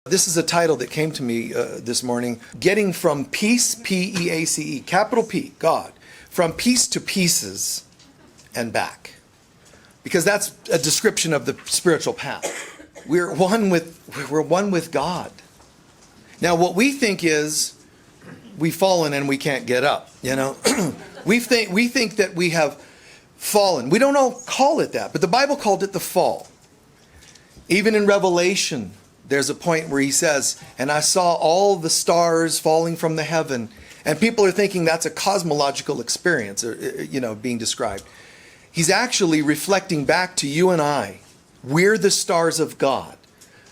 This is a title that came to me this morning. Getting from peace, P-E-A-C-E, capital P, God, from peace to pieces and back. Because that's a description of the spiritual path. We're one with God. Now what we think is we've fallen and we can't get up, you know. we think that we have fallen. We don't all call it that, but the Bible called it the fall. Even in Revelation, there's a point where he says, and I saw all the stars falling from the heaven. And people are thinking that's a cosmological experience, being described. He's actually reflecting back to you and I. We're the stars of God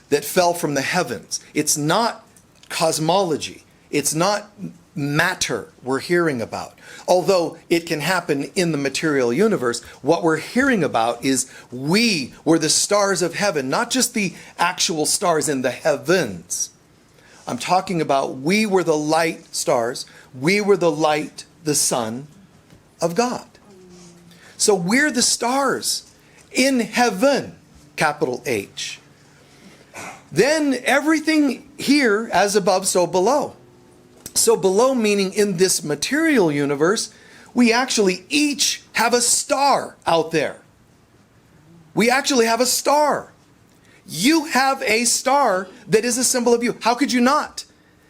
that fell from the heavens. It's not cosmology. It's not matter we're hearing about. Although it can happen in the material universe, what we're hearing about is we were the stars of heaven, not just the actual stars in the heavens. I'm talking about we were the light stars. We were the light, the sun of God. So we're the stars in heaven, capital H. Then everything here, as above, so below. So below meaning in this material universe, we actually each have a star out there. We actually have a star. You have a star that is a symbol of you. How could you not?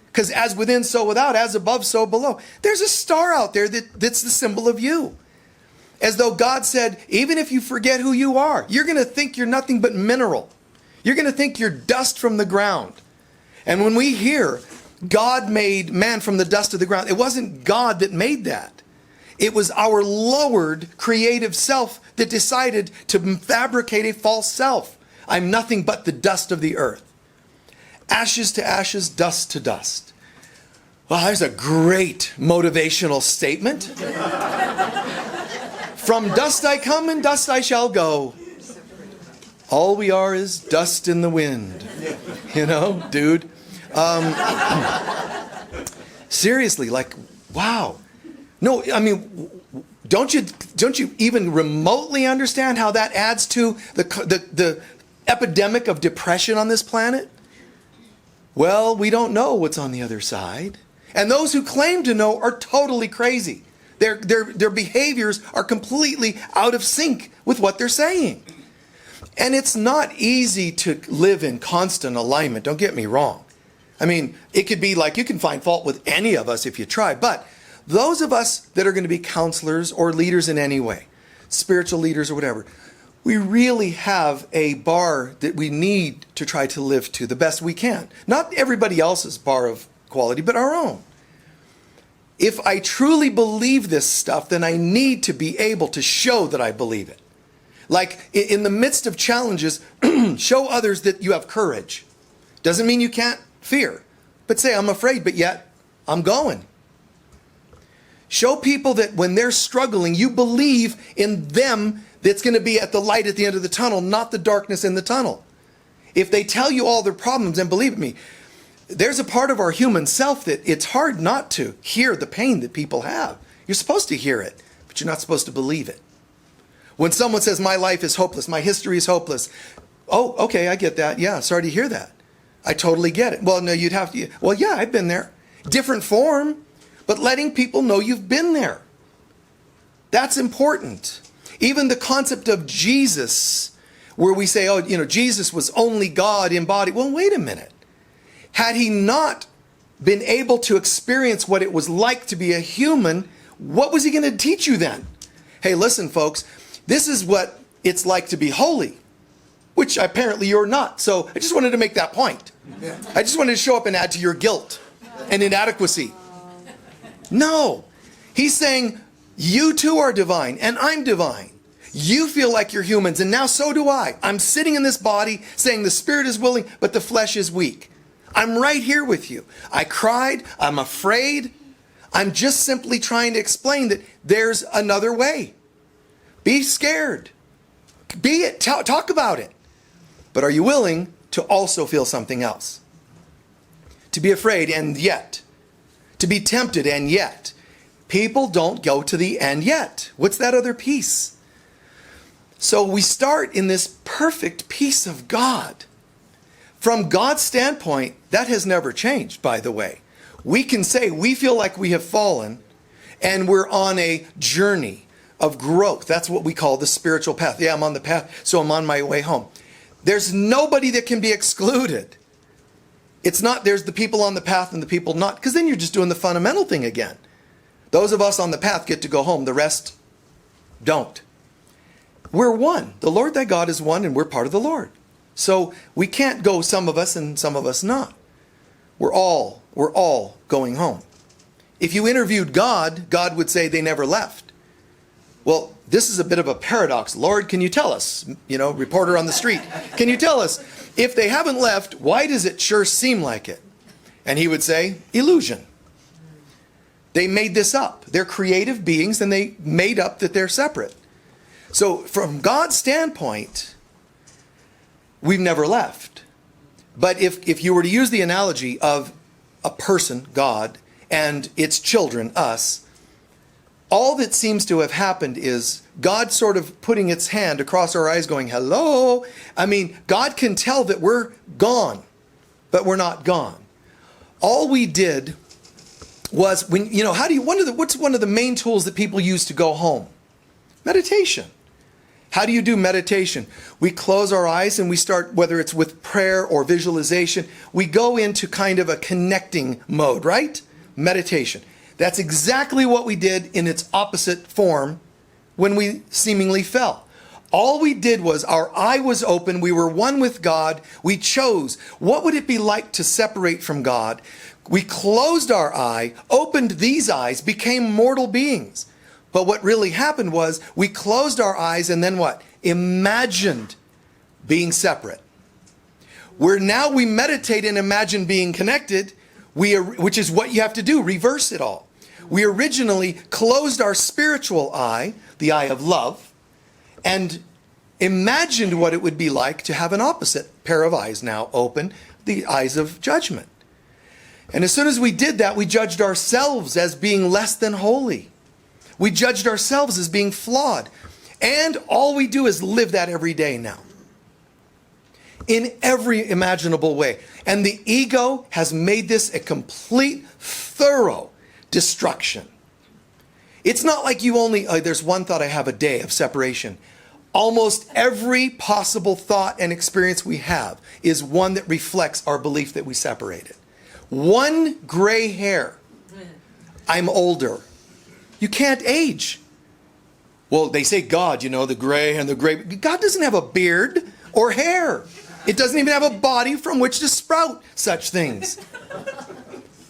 Because as within, so without, as above, so below. There's a star out there that's the symbol of you. As though God said, even if you forget who you are, you're going to think you're nothing but mineral. You're going to think you're dust from the ground. And when we hear God made man from the dust of the ground, it wasn't God that made that. It was our lowered creative self that decided to fabricate a false self. I'm nothing but the dust of the earth. Ashes to ashes, dust to dust. Well, there's a great motivational statement. From dust I come and dust I shall go. All we are is dust in the wind. You know, dude. Seriously, like, wow. No, I mean, don't you even remotely understand how that adds to the epidemic of depression on this planet? Well, we don't know what's on the other side. And those who claim to know are totally crazy. Their behaviors are completely out of sync with what they're saying. And it's not easy to live in constant alignment, don't get me wrong. I mean, it could be like you can find fault with any of us if you try. But those of us that are going to be counselors or leaders in any way, spiritual leaders or whatever, we really have a bar that we need to try to live to the best we can. Not everybody else's bar of quality, but our own. If I truly believe this stuff, then I need to be able to show that I believe it. Like in the midst of challenges, show others that you have courage. Doesn't mean you can't fear, but say, I'm afraid, but yet I'm going. Show people that when they're struggling, you believe in them that's going to be at the light at the end of the tunnel, not the darkness in the tunnel. If they tell you all their problems, and believe me, there's a part of our human self that it's hard not to hear the pain that people have. You're supposed to hear it, but you're not supposed to believe it. When someone says, my life is hopeless, my history is hopeless. Oh, okay, I get that. Yeah, sorry to hear that. I totally get it. Well, no, you'd have to. Well, yeah, I've been there. Different form, but letting people know you've been there. That's important. Even the concept of Jesus, where we say, oh, Jesus was only God embodied. Well, wait a minute. Had he not been able to experience what it was like to be a human, what was he going to teach you then? Hey, listen, folks, this is what it's like to be holy, which apparently you're not. So I just wanted to make that point. I just wanted to show up and add to your guilt and inadequacy. No. He's saying, you too are divine, and I'm divine. You feel like you're humans, and now so do I. I'm sitting in this body saying the spirit is willing, but the flesh is weak. I'm right here with you. I cried. I'm afraid. I'm just simply trying to explain that there's another way. Be scared. Be it. Talk about it. But are you willing to also feel something else? To be afraid and yet. To be tempted and yet. People don't go to the and yet. What's that other piece? So we start in this perfect peace of God. From God's standpoint, that has never changed, by the way. We can say we feel like we have fallen and we're on a journey of growth. That's what we call the spiritual path. Yeah, I'm on the path, so I'm on my way home. There's nobody that can be excluded. It's not there's the people on the path and the people not, because then you're just doing the fundamental thing again. Those of us on the path get to go home. The rest don't. We're one. The Lord thy God is one, and we're part of the Lord. So we can't go some of us and some of us not. We're all going home. If you interviewed God, God would say they never left. Well, this is a bit of a paradox. Lord, can you tell us, reporter on the street, can you tell us, if they haven't left, why does it sure seem like it? And he would say, illusion. They made this up. They're creative beings, and they made up that they're separate. So from God's standpoint, we've never left. But if you were to use the analogy of a person, God, and its children, us, all that seems to have happened is God sort of putting its hand across our eyes going, hello. I mean, God can tell that we're gone, but we're not gone. All we did was, what's one of the main tools that people use to go home? Meditation. How do you do meditation? We close our eyes and we start, whether it's with prayer or visualization, we go into kind of a connecting mode, right? Meditation. That's exactly what we did in its opposite form when we seemingly fell. All we did was our eye was open. We were one with God. We chose. What would it be like to separate from God? We closed our eye, opened these eyes, became mortal beings. But what really happened was we closed our eyes and then what? Imagined being separate. We meditate and imagine being connected, which is what you have to do, reverse it all. We originally closed our spiritual eye, the eye of love, and imagined what it would be like to have an opposite pair of eyes now open, the eyes of judgment. And as soon as we did that, we judged ourselves as being less than holy. We judged ourselves as being flawed. And all we do is live that every day now. In every imaginable way. And the ego has made this a complete, thorough destruction. It's not like you only, there's one thought I have a day of separation. Almost every possible thought and experience we have is one that reflects our belief that we separated. One gray hair, I'm older. You can't age. Well, they say God, the gray and the gray. God doesn't have a beard or hair. It doesn't even have a body from which to sprout such things.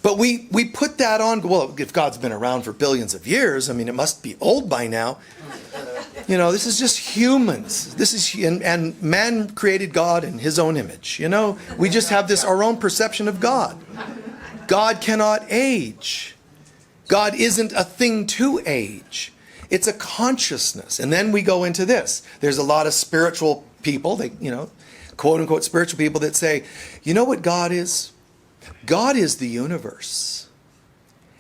But we put that on. Well, if God's been around for billions of years, it must be old by now. This is just humans. And man created God in his own image. We just have our own perception of God. God cannot age. God isn't a thing to age. It's a consciousness. And then we go into this. There's a lot of spiritual people, quote unquote spiritual people that say, you know what God is? God is the universe.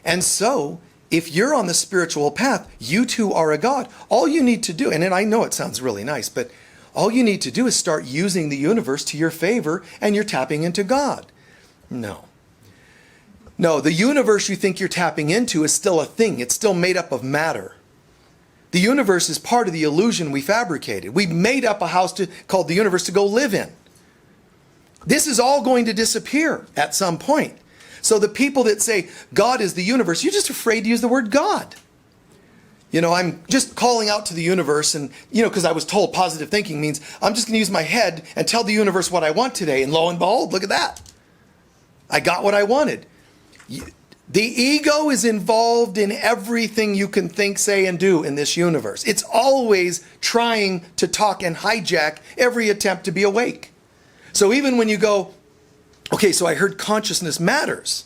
And so, if you're on the spiritual path, you too are a God. All you need to do, and I know it sounds really nice, but all you need to do is start using the universe to your favor and you're tapping into God. No, the universe you think you're tapping into is still a thing. It's still made up of matter. The universe is part of the illusion we fabricated. We made up a house called the universe to go live in. This is all going to disappear at some point. So the people that say God is the universe, you're just afraid to use the word God. I'm just calling out to the universe and, because I was told positive thinking means I'm just going to use my head and tell the universe what I want today. And lo and behold, look at that. I got what I wanted. The ego is involved in everything you can think, say, and do in this universe. It's always trying to talk and hijack every attempt to be awake. So even when you go, okay, so I heard consciousness matters.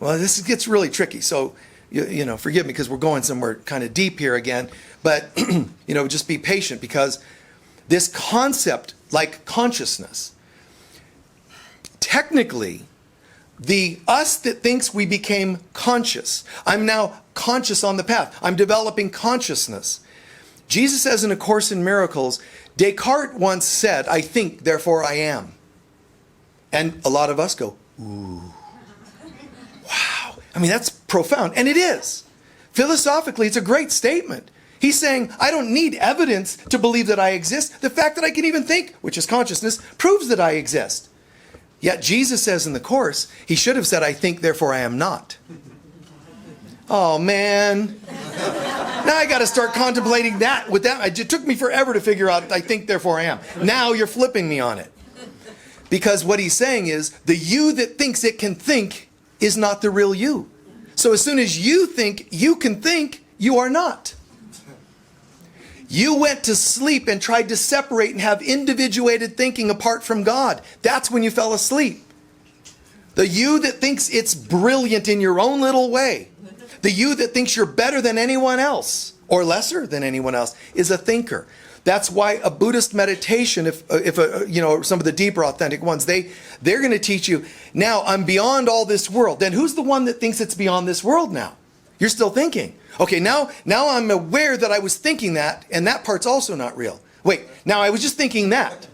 Well, this gets really tricky. So, forgive me because we're going somewhere kind of deep here again. But, just be patient because this concept, like consciousness, technically, the us that thinks we became conscious. I'm now conscious on the path. I'm developing consciousness. Jesus says in A Course in Miracles, Descartes once said, I think, therefore I am. And a lot of us go, ooh, wow. I mean, that's profound. And it is. Philosophically, it's a great statement. He's saying, I don't need evidence to believe that I exist. The fact that I can even think, which is consciousness, proves that I exist. Yet Jesus says in the Course, he should have said, I think, therefore I am not. Oh, man. Now I got to start contemplating that with that. It took me forever to figure out, I think, therefore I am. Now you're flipping me on it. Because what he's saying is, the you that thinks it can think is not the real you. So as soon as you think you can think, you are not. You went to sleep and tried to separate and have individuated thinking apart from God. That's when you fell asleep. The you that thinks it's brilliant in your own little way, the you that thinks you're better than anyone else or lesser than anyone else, is a thinker. That's why a Buddhist meditation, if some of the deeper authentic ones, they're going to teach you, now I'm beyond all this world. Then who's the one that thinks it's beyond this world now? You're still thinking. Okay, now I'm aware that I was thinking that, and that part's also not real. Wait, now I was just thinking that.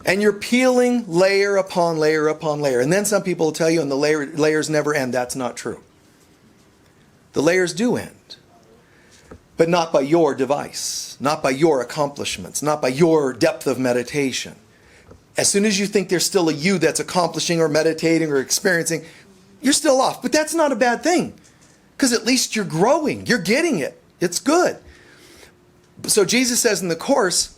And you're peeling layer upon layer upon layer. And then some people will tell you, and the layers never end. That's not true. The layers do end. But not by your device, not by your accomplishments, not by your depth of meditation. As soon as you think there's still a you that's accomplishing or meditating or experiencing, you're still off. But that's not a bad thing. Because at least you're growing. You're getting it. It's good. So Jesus says in the Course,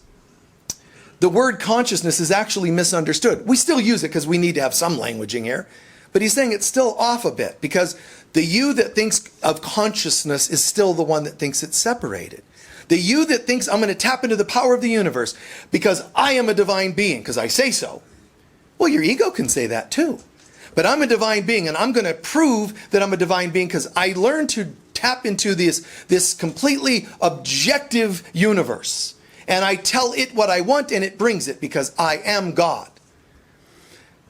the word consciousness is actually misunderstood. We still use it because we need to have some languaging here. But he's saying it's still off a bit. Because the you that thinks of consciousness is still the one that thinks it's separated. The you that thinks I'm going to tap into the power of the universe because I am a divine being, because I say so. Well, your ego can say that too. But I'm a divine being, and I'm going to prove that I'm a divine being because I learned to tap into this completely objective universe. And I tell it what I want, and it brings it because I am God.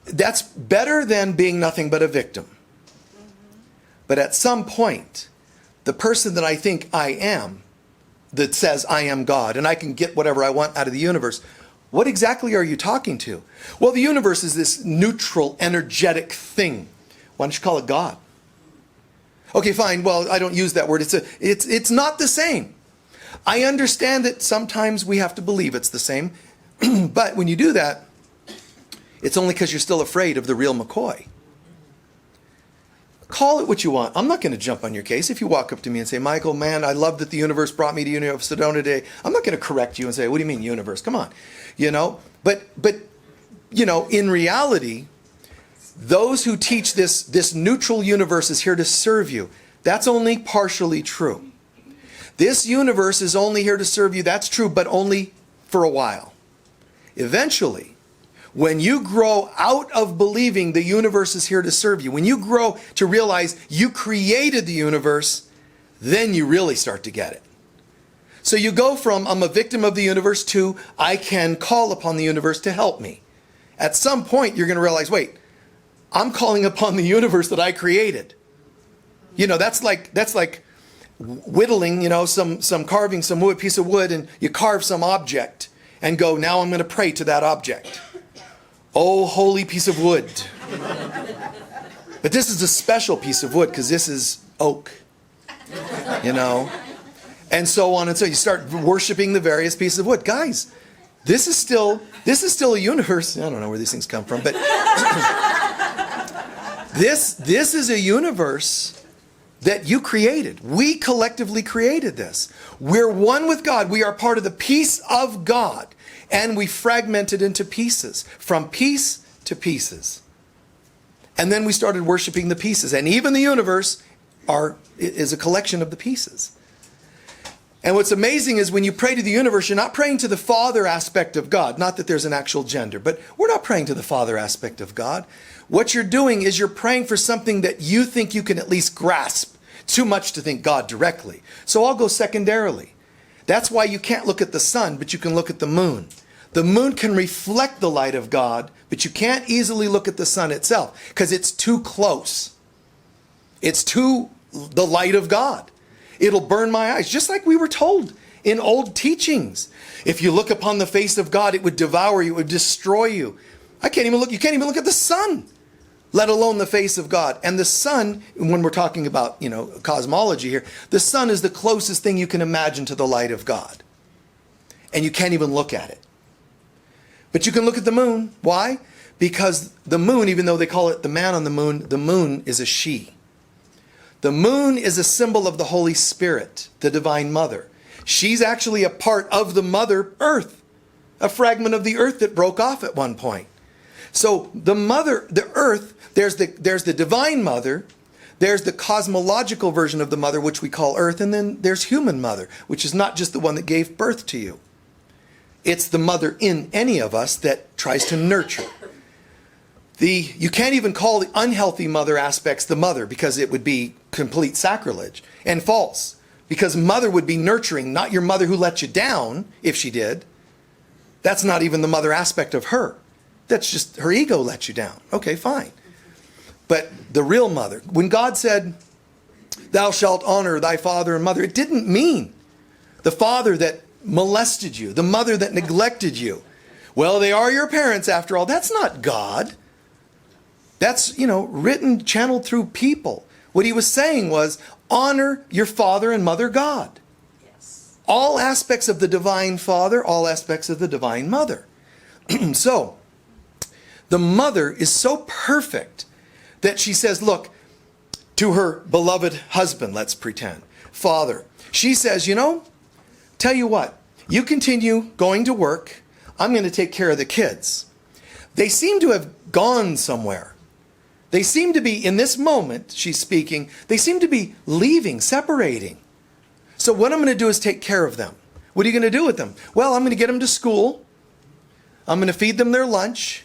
That's better than being nothing but a victim. But at some point, the person that I think I am, that says I am God, and I can get whatever I want out of the universe, what exactly are you talking to? Well, the universe is this neutral, energetic thing. Why don't you call it God? Okay, fine. Well, I don't use that word. It's not the same. I understand that sometimes we have to believe it's the same. But when you do that, it's only because you're still afraid of the real McCoy. Call it what you want. I'm not going to jump on your case. If you walk up to me and say, Michael, man, I love that the universe brought me to University of Sedona today. I'm not going to correct you and say, what do you mean universe? Come on. But in reality, those who teach this neutral universe is here to serve you. That's only partially true. This universe is only here to serve you. That's true, but only for a while. Eventually, when you grow out of believing the universe is here to serve you, when you grow to realize you created the universe, then you really start to get it. So you go from I'm a victim of the universe to I can call upon the universe to help me. At some point, you're going to realize, wait, I'm calling upon the universe that I created. That's like whittling, some carving some wood, piece of wood, and you carve some object and go, now I'm going to pray to that object. Oh, holy piece of wood. But this is a special piece of wood because this is oak, and so on and so. You start worshiping the various pieces of wood. Guys, this is still a universe. I don't know where these things come from, but this is a universe that you created. We collectively created this. We're one with God. We are part of the peace of God. And we fragmented into pieces, from piece to pieces. And then we started worshiping the pieces. And even the universe is a collection of the pieces. And what's amazing is when you pray to the universe, you're not praying to the Father aspect of God. Not that there's an actual gender, but we're not praying to the Father aspect of God. What you're doing is you're praying for something that you think you can at least grasp. Too much to think God directly. So I'll go secondarily. That's why you can't look at the sun, but you can look at the moon. The moon can reflect the light of God, but you can't easily look at the sun itself because it's too close. It's too the light of God. It'll burn my eyes, just like we were told in old teachings. If you look upon the face of God, it would devour you, it would destroy you. You can't even look at the sun, let alone the face of God. And the sun, when we're talking about, cosmology here, the sun is the closest thing you can imagine to the light of God. And you can't even look at it. But you can look at the moon. Why? Because the moon, even though they call it the man on the moon is a she. The moon is a symbol of the Holy Spirit, the Divine Mother. She's actually a part of the Mother Earth, a fragment of the earth that broke off at one point. So the Mother, the Earth, there's the Divine Mother, there's the cosmological version of the Mother, which we call Earth, and then there's human Mother, which is not just the one that gave birth to you. It's the mother in any of us that tries to nurture. You can't even call the unhealthy mother aspects the mother, because it would be complete sacrilege and false. Because mother would be nurturing, not your mother who let you down, if she did. That's not even the mother aspect of her. That's just her ego let you down. Okay, fine. But the real mother, when God said, thou shalt honor thy father and mother, it didn't mean the father that molested you, the mother that neglected you. Well, they are your parents after all. That's not God. That's, written, channeled through people. What he was saying was, honor your father and mother God. Yes. All aspects of the divine father, all aspects of the divine mother. So, the mother is so perfect that she says, look, to her beloved husband, let's pretend, father, she says, tell you what, you continue going to work. I'm going to take care of the kids. They seem to have gone somewhere. They seem to be, in this moment, she's speaking, they seem to be leaving, separating. So what I'm going to do is take care of them. What are you going to do with them? Well, I'm going to get them to school. I'm going to feed them their lunch.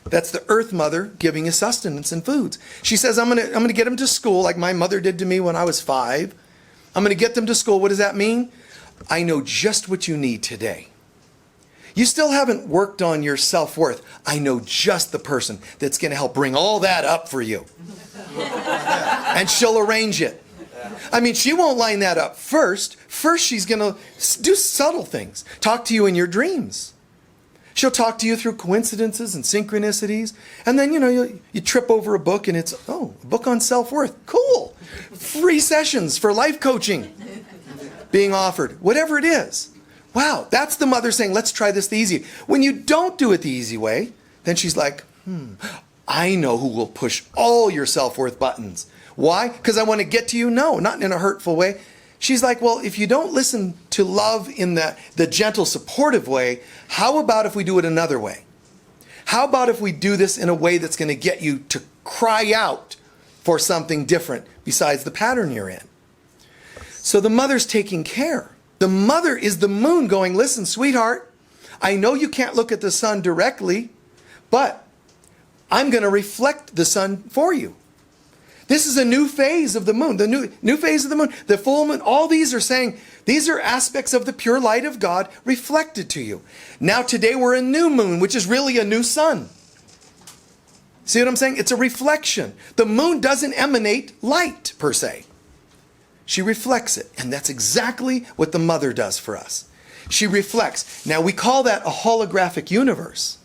That's the earth mother giving you sustenance and foods. She says, I'm going to get them to school like my mother did to me when I was 5. I'm going to get them to school. What does that mean? I know just what you need today. You still haven't worked on your self-worth. I know just the person that's going to help bring all that up for you. And she'll arrange it. I mean, she won't line that up first. First, she's going to do subtle things. Talk to you in your dreams. She'll talk to you through coincidences and synchronicities. And then, you trip over a book and it's, a book on self-worth. Cool. Free sessions for life coaching being offered. Whatever it is. Wow, that's the mother saying, let's try this the easy way. When you don't do it the easy way, then she's like, I know who will push all your self-worth buttons. Why? Because I want to get to you? No, not in a hurtful way. She's like, well, if you don't listen to love in the gentle, supportive way, how about if we do it another way? How about if we do this in a way that's going to get you to cry out for something different besides the pattern you're in? So the mother's taking care. The mother is the moon going, listen, sweetheart, I know you can't look at the sun directly, but I'm going to reflect the sun for you. This is a new phase of the moon, the new phase of the moon, the full moon. All these are saying, these are aspects of the pure light of God reflected to you. Now today we're a new moon, which is really a new sun. See what I'm saying? It's a reflection. The moon doesn't emanate light per se. She reflects it. And that's exactly what the mother does for us. She reflects. Now we call that a holographic universe.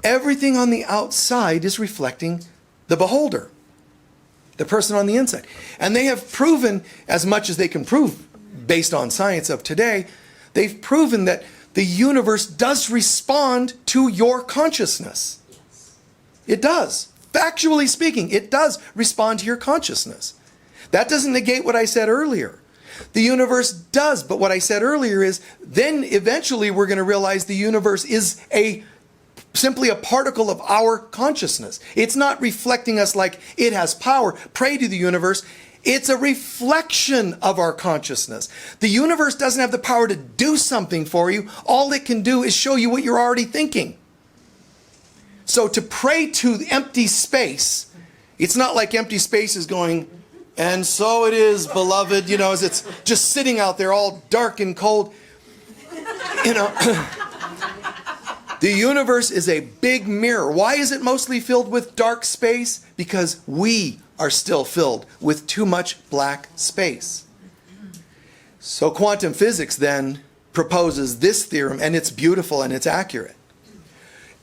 Everything on the outside is reflecting the beholder, the person on the inside. And they have proven, as much as they can prove based on science of today, they've proven that the universe does respond to your consciousness. It does. Factually speaking, it does respond to your consciousness. That doesn't negate what I said earlier. The universe does, but what I said earlier is, then eventually we're going to realize the universe is simply a particle of our consciousness. It's not reflecting us like it has power. Pray to the universe. It's a reflection of our consciousness. The universe doesn't have the power to do something for you. All it can do is show you what you're already thinking. So to pray to empty space, it's not like empty space is going, and so it is, beloved, as it's just sitting out there all dark and cold. The universe is a big mirror. Why is it mostly filled with dark space? Because we are still filled with too much black space. So quantum physics then proposes this theorem, and it's beautiful and it's accurate.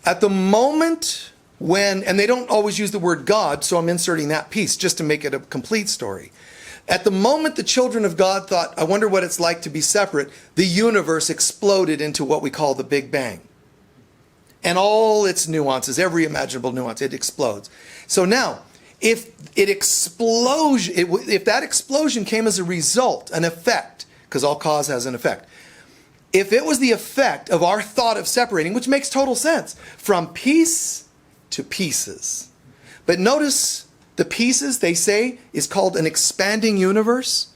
At the moment when, and they don't always use the word God, so I'm inserting that piece just to make it a complete story. At the moment the children of God thought, I wonder what it's like to be separate, the universe exploded into what we call the Big Bang. And all its nuances, every imaginable nuance, it explodes. So now, if that explosion came as a result, an effect, because all cause has an effect, if it was the effect of our thought of separating, which makes total sense, from piece to pieces. But notice the pieces, they say, is called an expanding universe.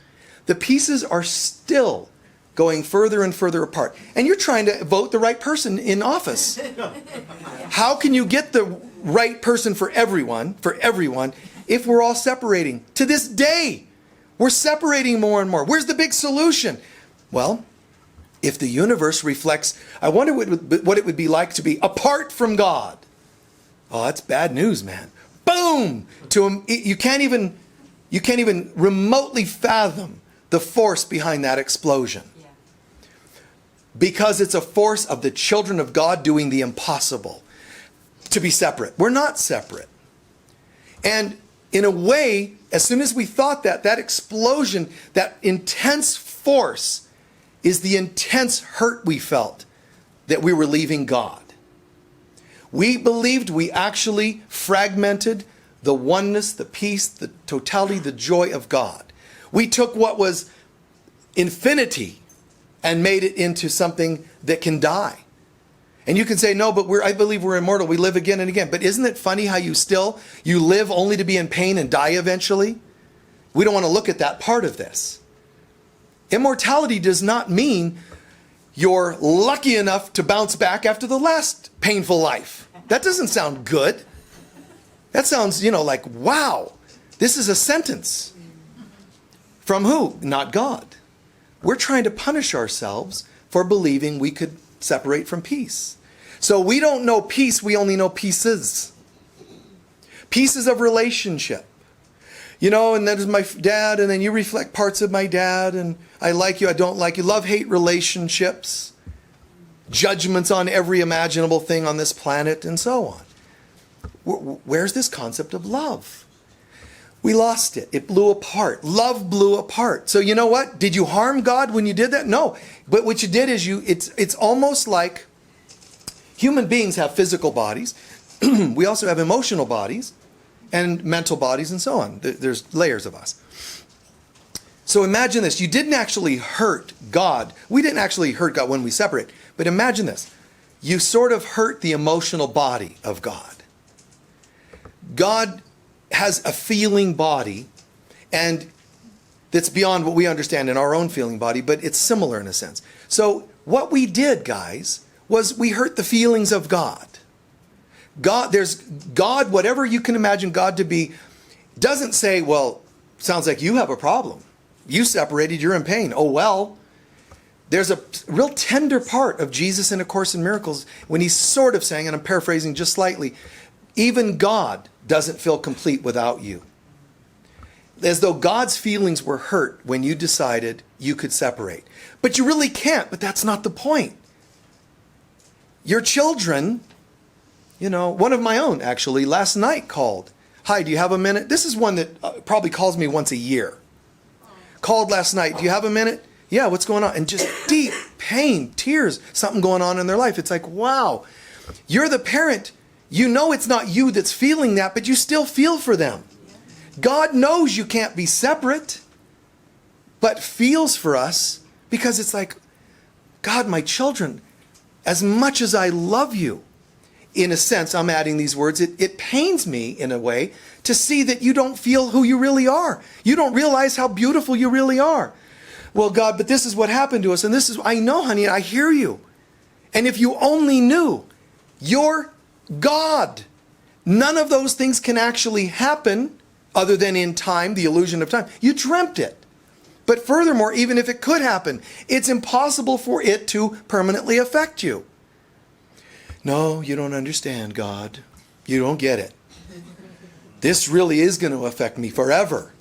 The pieces are still going further and further apart. And you're trying to vote the right person in office. How can you get the right person for everyone, if we're all separating? To this day, we're separating more and more. Where's the big solution? Well, if the universe reflects, I wonder what it would be like to be apart from God. Oh, that's bad news, man. Boom! You can't even remotely fathom the force behind that explosion. Because it's a force of the children of God doing the impossible. To be separate. We're not separate. And in a way, as soon as we thought that explosion, that intense force is the intense hurt we felt that we were leaving God. We believed we actually fragmented the oneness, the peace, the totality, the joy of God. We took what was infinity and made it into something that can die. And you can say, no, but I believe we're immortal. We live again and again. But isn't it funny how you live only to be in pain and die eventually? We don't want to look at that part of this. Immortality does not mean you're lucky enough to bounce back after the last painful life. That doesn't sound good. That sounds, like, wow, this is a sentence. From who? Not God. We're trying to punish ourselves for believing we could separate from peace. So we don't know peace, we only know pieces. Pieces of relationship. And that is my dad, and then you reflect parts of my dad, and I like you, I don't like you. Love-hate relationships. Judgments on every imaginable thing on this planet, and so on. Where's this concept of love? We lost it. It blew apart. Love blew apart. So you know what? Did you harm God when you did that? No. But what you did is it's almost like human beings have physical bodies. We also have emotional bodies and mental bodies and so on. There's layers of us. So imagine this. You didn't actually hurt God. We didn't actually hurt God when we separate. But imagine this. You sort of hurt the emotional body of God. God has a feeling body, and that's beyond what we understand in our own feeling body, but it's similar in a sense. So what we did, guys, was we hurt the feelings of God. There's God, whatever you can imagine God to be, doesn't say, well, sounds like you have a problem. You separated, you're in pain. Oh, well. There's a real tender part of Jesus in A Course in Miracles when he's sort of saying, and I'm paraphrasing just slightly, even God doesn't feel complete without you. As though God's feelings were hurt when you decided you could separate. But you really can't, but that's not the point. Your children, one of my own actually last night called. Hi, do you have a minute? This is one that probably calls me once a year. Called last night, do you have a minute? Yeah, what's going on? And just deep pain, tears, something going on in their life. It's like, wow, you're the parent. You know it's not you that's feeling that, but you still feel for them. God knows you can't be separate, but feels for us because it's like, God, my children, as much as I love you, in a sense, I'm adding these words, it pains me in a way to see that you don't feel who you really are. You don't realize how beautiful you really are. Well, God, but this is what happened to us, and this is, I know, honey, I hear you. And if you only knew, you're God. None of those things can actually happen other than in time, the illusion of time. You dreamt it. But furthermore, even if it could happen, it's impossible for it to permanently affect you. No, you don't understand, God. You don't get it. This really is going to affect me forever.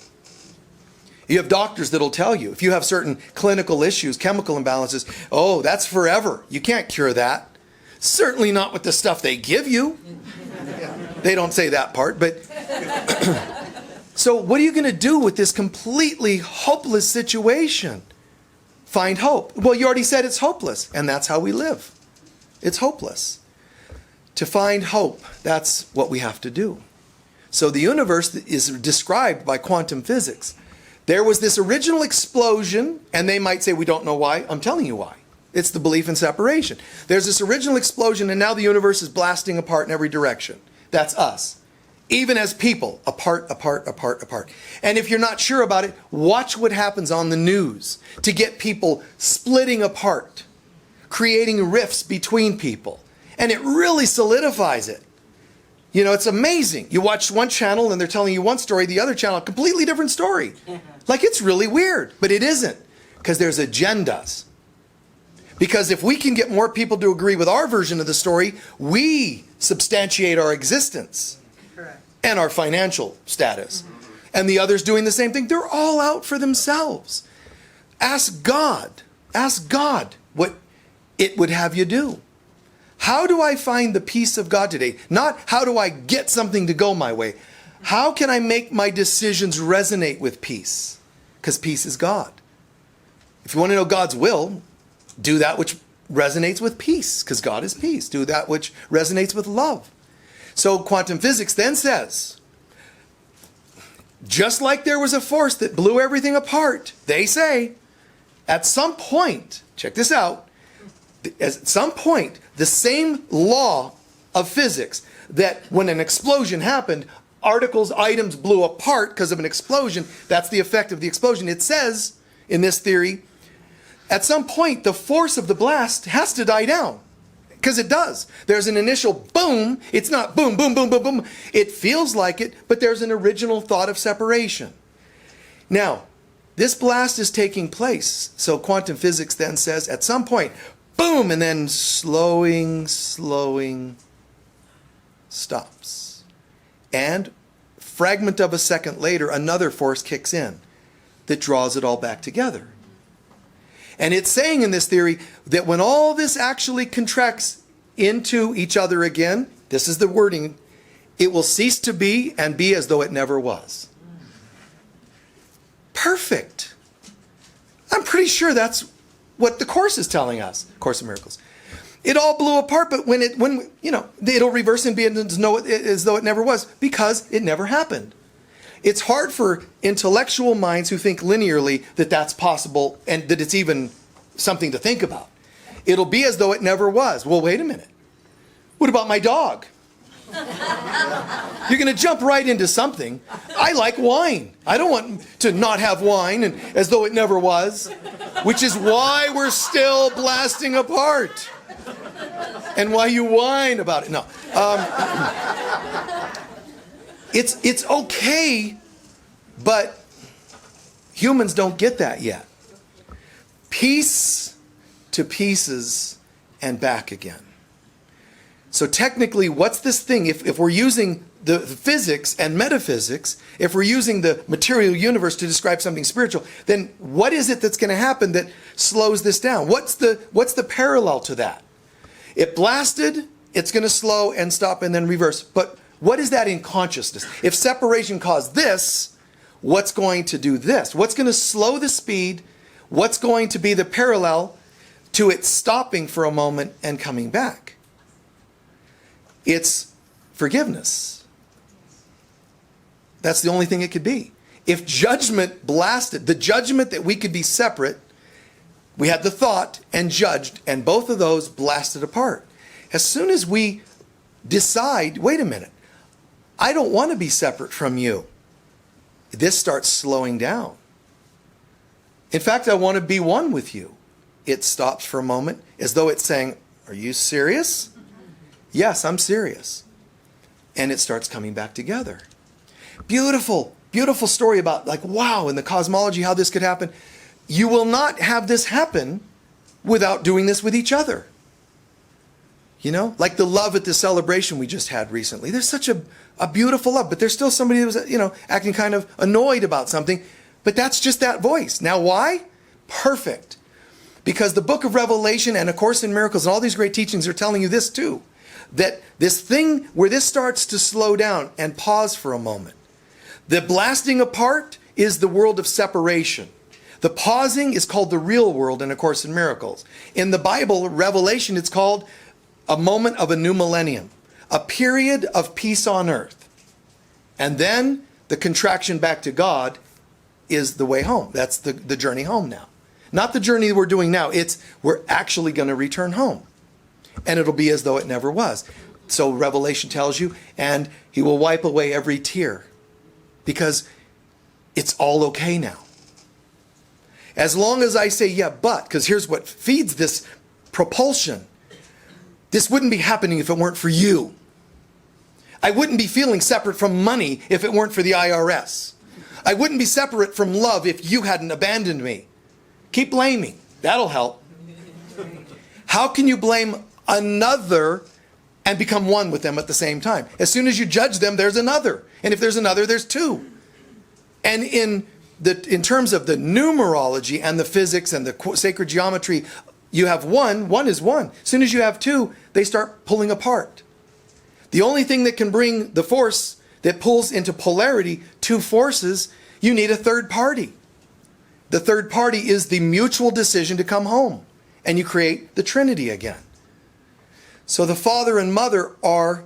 You have doctors that'll tell you, if you have certain clinical issues, chemical imbalances, oh, that's forever. You can't cure that. Certainly not with the stuff they give you. They don't say that part, but so what are you going to do with this completely hopeless situation? Find hope. Well, you already said it's hopeless, and that's how we live. It's hopeless. To find hope, that's what we have to do. So the universe is described by quantum physics. There was this original explosion, and they might say, we don't know why. I'm telling you why. It's the belief in separation. There's this original explosion, and now the universe is blasting apart in every direction. That's us. Even as people, apart, apart, apart, apart. And if you're not sure about it, watch what happens on the news to get people splitting apart, creating rifts between people. And it really solidifies it. You know, it's amazing. You watch one channel and they're telling you one story, the other channel, a completely different story. Like, it's really weird, but it isn't, because there's agendas. Because if we can get more people to agree with our version of the story, we substantiate our existence. Correct. And our financial status. And the others doing the same thing. They're all out for themselves. Ask God what it would have you do. How do I find the peace of God today? Not how do I get something to go my way. How can I make my decisions resonate with peace? Because peace is God. If you want to know God's will, do that which resonates with peace, because God is peace. Do that which resonates with love. So quantum physics then says, just like there was a force that blew everything apart, they say, at some point, check this out, at some point, the same law of physics that when an explosion happened, articles, items blew apart because of an explosion, that's the effect of the explosion. It says, in this theory, at some point, the force of the blast has to die down. Because it does. There's an initial boom. It's not boom, boom, boom, boom, boom. It feels like it, but there's an original thought of separation. Now, this blast is taking place. So quantum physics then says, at some point, boom, and then slowing, stops. And fragment of a second later, another force kicks in that draws it all back together. And it's saying in this theory that when all this actually contracts into each other again, this is the wording, it will cease to be and be as though it never was. Perfect. I'm pretty sure that's what the Course is telling us, Course of Miracles. It all blew apart, but when it'll reverse and be as though it never was, because it never happened. It's hard for intellectual minds who think linearly that that's possible and that it's even something to think about. It'll be as though it never was. Well, wait a minute. What about my dog? You're going to jump right into something. I like wine. I don't want to not have wine and as though it never was, which is why we're still blasting apart and why you whine about it. No. It's okay, but humans don't get that yet. Piece to pieces and back again. So technically, what's this thing? If we're using the physics and metaphysics, if we're using the material universe to describe something spiritual, then what is it that's going to happen that slows this down? What's the parallel to that? It blasted, it's going to slow and stop and then reverse. But what is that in consciousness? If separation caused this, what's going to do this? What's going to slow the speed? What's going to be the parallel to it stopping for a moment and coming back? It's forgiveness. That's the only thing it could be. If judgment blasted, the judgment that we could be separate, we had the thought and judged, and both of those blasted apart. As soon as we decide, wait a minute, I don't want to be separate from you, this starts slowing down. In fact, I want to be one with you. It stops for a moment, as though it's saying, are you serious? Yes, I'm serious. And it starts coming back together. Beautiful, beautiful story about, like, wow, in the cosmology, how this could happen. You will not have this happen without doing this with each other. You know, like the love at the celebration we just had recently. There's such a beautiful love, but there's still somebody who was, acting kind of annoyed about something. But that's just that voice. Now, why? Perfect. Because the book of Revelation and A Course in Miracles and all these great teachings are telling you this too. That this thing where this starts to slow down and pause for a moment. The blasting apart is the world of separation. The pausing is called the real world in A Course in Miracles. In the Bible, Revelation, it's called a moment of a new millennium. A period of peace on earth. And then the contraction back to God is the way home. That's the journey home now. Not the journey we're doing now. It's we're actually going to return home. And it'll be as though it never was. So Revelation tells you, and he will wipe away every tear. Because it's all okay now. As long as I say, yeah, but, because here's what feeds this propulsion. This wouldn't be happening if it weren't for you. I wouldn't be feeling separate from money if it weren't for the IRS. I wouldn't be separate from love if you hadn't abandoned me. Keep blaming. That'll help. How can you blame another and become one with them at the same time? As soon as you judge them, there's another. And if there's another, there's two. And in terms of the numerology and the physics and the sacred geometry, you have one is one. As soon as you have two, they start pulling apart. The only thing that can bring the force that pulls into polarity two forces, you need a third party. The third party is the mutual decision to come home. And you create the Trinity again. So the Father and Mother are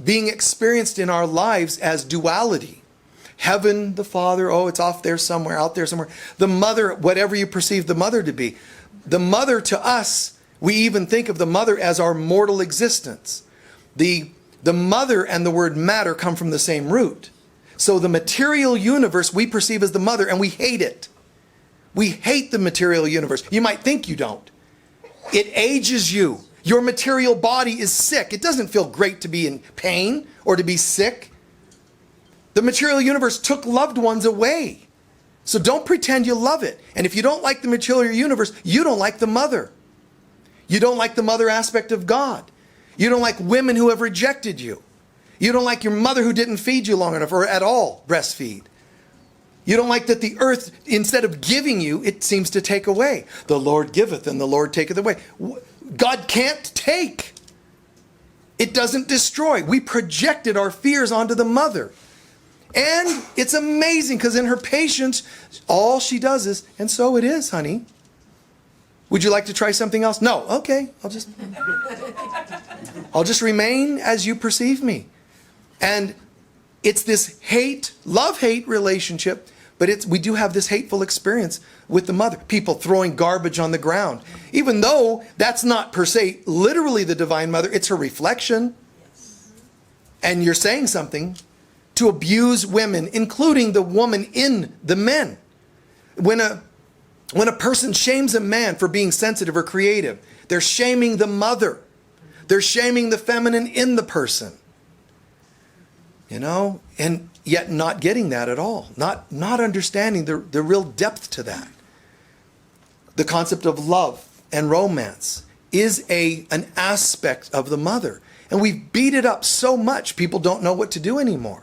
being experienced in our lives as duality. Heaven, the Father, oh, it's off there somewhere, out there somewhere. The Mother, whatever you perceive the Mother to be. The Mother to us, we even think of the Mother as our mortal existence. The Mother and the word matter come from the same root. So the material universe we perceive as the Mother, and we hate it. We hate the material universe. You might think you don't. It ages you. Your material body is sick. It doesn't feel great to be in pain or to be sick. The material universe took loved ones away. So don't pretend you love it. And if you don't like the material universe, you don't like the Mother. You don't like the Mother aspect of God. You don't like women who have rejected you. You don't like your mother who didn't feed you long enough or at all breastfeed. You don't like that the earth, instead of giving you, it seems to take away. The Lord giveth and the Lord taketh away. God can't take. It doesn't destroy. We projected our fears onto the Mother. And it's amazing because in her patience, all she does is, and so it is, honey. Would you like to try something else? No. Okay. I'll just remain as you perceive me. And it's this love-hate relationship, but we do have this hateful experience with the Mother. People throwing garbage on the ground. Even though that's not per se literally the Divine Mother, it's her reflection. And you're saying something to abuse women, including the woman in the men. When a person shames a man for being sensitive or creative, they're shaming the Mother. They're shaming the feminine in the person. You know, and yet not getting that at all. Not understanding the real depth to that. The concept of love and romance is an aspect of the Mother. And we've beat it up so much, people don't know what to do anymore.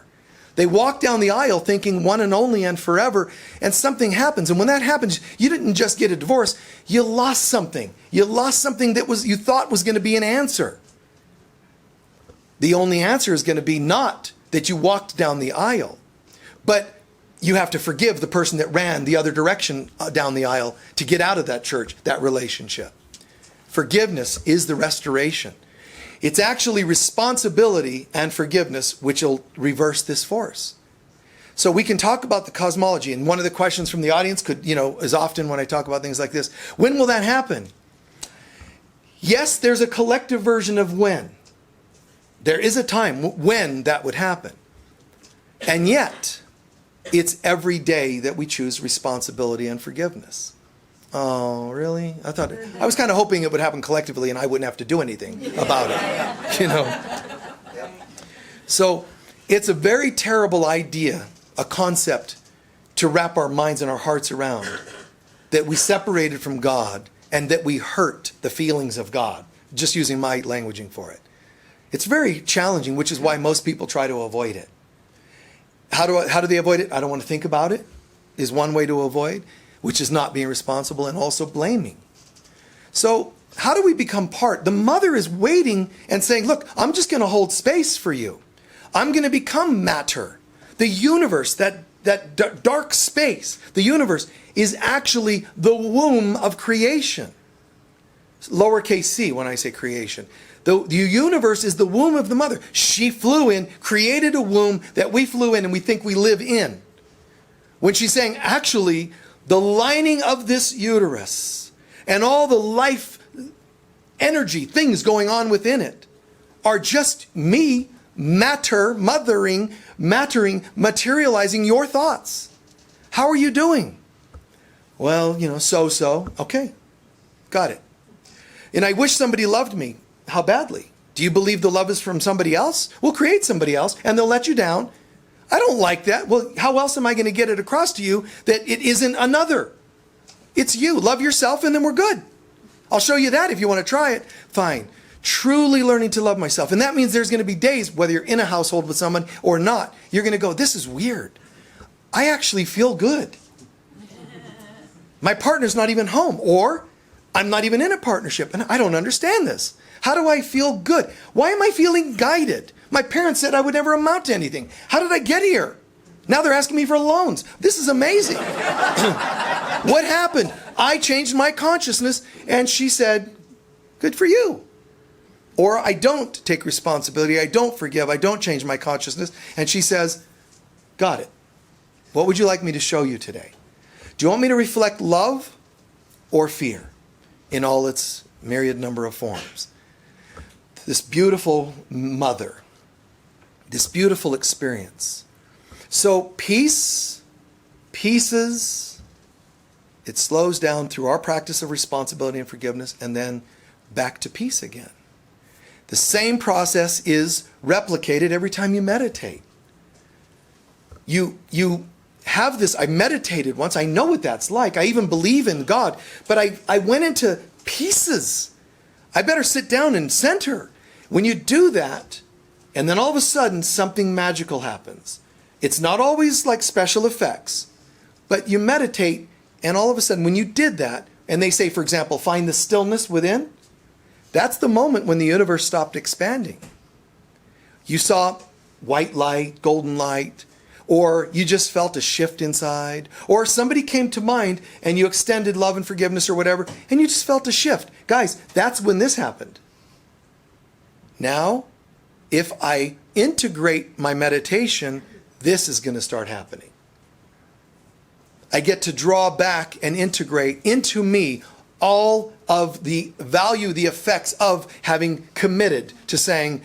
They walk down the aisle thinking one and only and forever, and something happens. And when that happens, you didn't just get a divorce, you lost something. You lost something that you thought was going to be an answer. The only answer is going to be not that you walked down the aisle, but you have to forgive the person that ran the other direction down the aisle to get out of that church, that relationship. Forgiveness is the restoration. It's actually responsibility and forgiveness which will reverse this force. So we can talk about the cosmology, and one of the questions from the audience is often when I talk about things like this, when will that happen? Yes, there's a collective version of when. There is a time when that would happen. And yet, it's every day that we choose responsibility and forgiveness. Oh, really? I was kind of hoping it would happen collectively and I wouldn't have to do anything about it. So, it's a very terrible idea, a concept to wrap our minds and our hearts around, that we separated from God and that we hurt the feelings of God, just using my languaging for it. It's very challenging, which is why most people try to avoid it. How do they avoid it? I don't want to think about it, is one way to avoid, which is not being responsible and also blaming. So how do we become part? The mother is waiting and saying, look, I'm just going to hold space for you. I'm going to become matter. The universe, that dark space, the universe is actually the womb of creation. Lowercase c when I say creation. The universe is the womb of the mother. She flew in, created a womb that we flew in and we think we live in. When she's saying, actually, the lining of this uterus and all the life, energy, things going on within it are just me, mattering, materializing your thoughts. How are you doing? Well, so. Okay, got it. And I wish somebody loved me. How badly? Do you believe the love is from somebody else? We'll create somebody else and they'll let you down. I don't like that. Well, how else am I going to get it across to you that it isn't another? It's you. Love yourself and then we're good. I'll show you that if you want to try it. Fine. Truly learning to love myself. And that means there's going to be days, whether you're in a household with someone or not, you're going to go, this is weird. I actually feel good. My partner's not even home, or I'm not even in a partnership and I don't understand this. How do I feel good? Why am I feeling guided? My parents said I would never amount to anything. How did I get here? Now they're asking me for loans. This is amazing. What happened? I changed my consciousness and she said, good for you. Or I don't take responsibility. I don't forgive. I don't change my consciousness. And she says, got it. What would you like me to show you today? Do you want me to reflect love or fear in all its myriad number of forms? This beautiful mother, this beautiful experience. So pieces, it slows down through our practice of responsibility and forgiveness and then back to peace again. The same process is replicated every time you meditate. You have this, I meditated once, I know what that's like, I even believe in God, but I went into pieces. I better sit down and center. When you do that, and then all of a sudden something magical happens. It's not always like special effects, but you meditate and all of a sudden when you did that, and they say, for example, find the stillness within, that's the moment when the universe stopped expanding. You saw white light, golden light, or you just felt a shift inside, or somebody came to mind and you extended love and forgiveness or whatever, and you just felt a shift. Guys, that's when this happened. Now, if I integrate my meditation, this is going to start happening. I get to draw back and integrate into me all of the value, the effects of having committed to saying,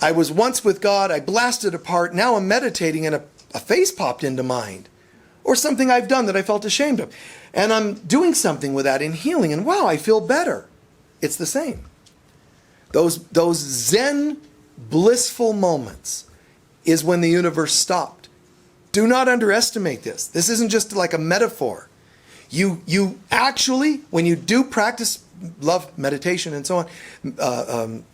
I was once with God, I blasted apart, now I'm meditating and a face popped into mind. Or something I've done that I felt ashamed of. And I'm doing something with that in healing, and wow, I feel better. It's the same. Those Zen, blissful moments is when the universe stopped. Do not underestimate this. This isn't just like a metaphor. You actually, when you do practice love, meditation, and so on,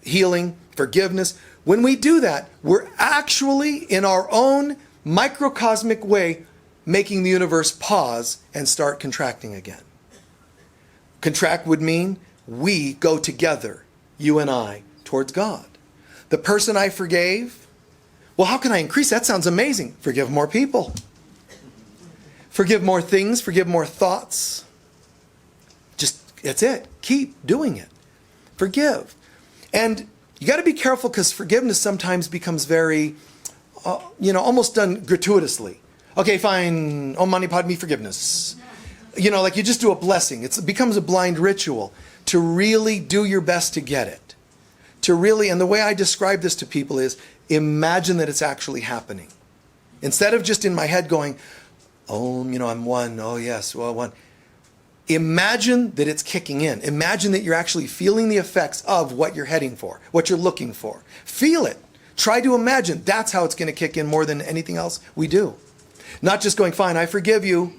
healing, forgiveness, when we do that, we're actually in our own microcosmic way making the universe pause and start contracting again. Contract would mean we go together, you and I, towards God. The person I forgave, well, how can I increase? That sounds amazing. Forgive more people. Forgive more things, forgive more thoughts. Just, that's it. Keep doing it. Forgive. And you got to be careful because forgiveness sometimes becomes very, almost done gratuitously. Okay, fine. Om Mani Padme forgiveness. Like you just do a blessing. It becomes a blind ritual to really do your best to get it. To really, and the way I describe this to people is, imagine that it's actually happening. Instead of just in my head going, I'm one. Oh, yes, well, one. Imagine that it's kicking in. Imagine that you're actually feeling the effects of what you're heading for, what you're looking for. Feel it. Try to imagine. That's how it's going to kick in more than anything else we do. Not just going, fine, I forgive you.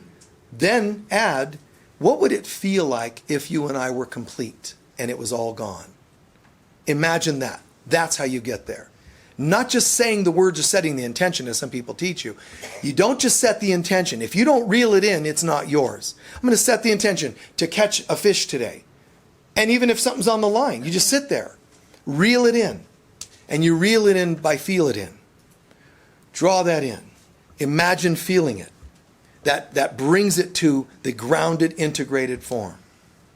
Then add, what would it feel like if you and I were complete and it was all gone? Imagine that. That's how you get there. Not just saying the words or setting the intention, as some people teach you. You don't just set the intention. If you don't reel it in, it's not yours. I'm going to set the intention to catch a fish today. And even if something's on the line, you just sit there, reel it in. And you reel it in by feel it in. Draw that in. Imagine feeling it. That brings it to the grounded, integrated form.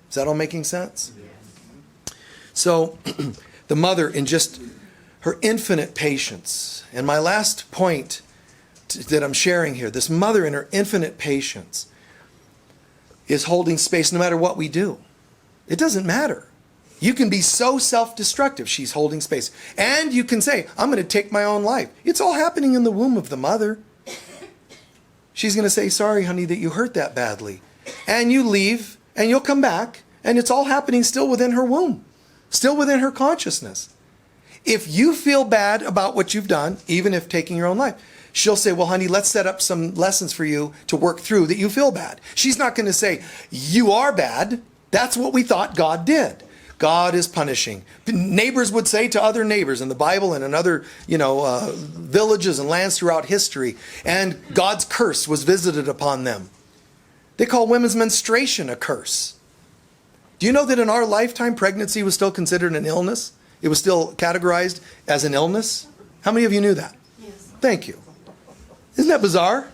Is that all making sense? Yes. So, the mother in just her infinite patience. And my last point that I'm sharing here, this mother in her infinite patience is holding space no matter what we do. It doesn't matter. You can be so self-destructive. She's holding space. And you can say, I'm going to take my own life. It's all happening in the womb of the mother. She's going to say, sorry, honey, that you hurt that badly. And you leave, and you'll come back, and it's all happening still within her womb, still within her consciousness. If you feel bad about what you've done, even if taking your own life, she'll say, well, honey, let's set up some lessons for you to work through that you feel bad. She's not going to say, you are bad. That's what we thought God did. God is punishing. Neighbors would say to other neighbors in the Bible and in other, villages and lands throughout history, and God's curse was visited upon them. They call women's menstruation a curse. Do you know that in our lifetime, pregnancy was still considered an illness? It was still categorized as an illness? How many of you knew that? Yes. Thank you. Isn't that bizarre?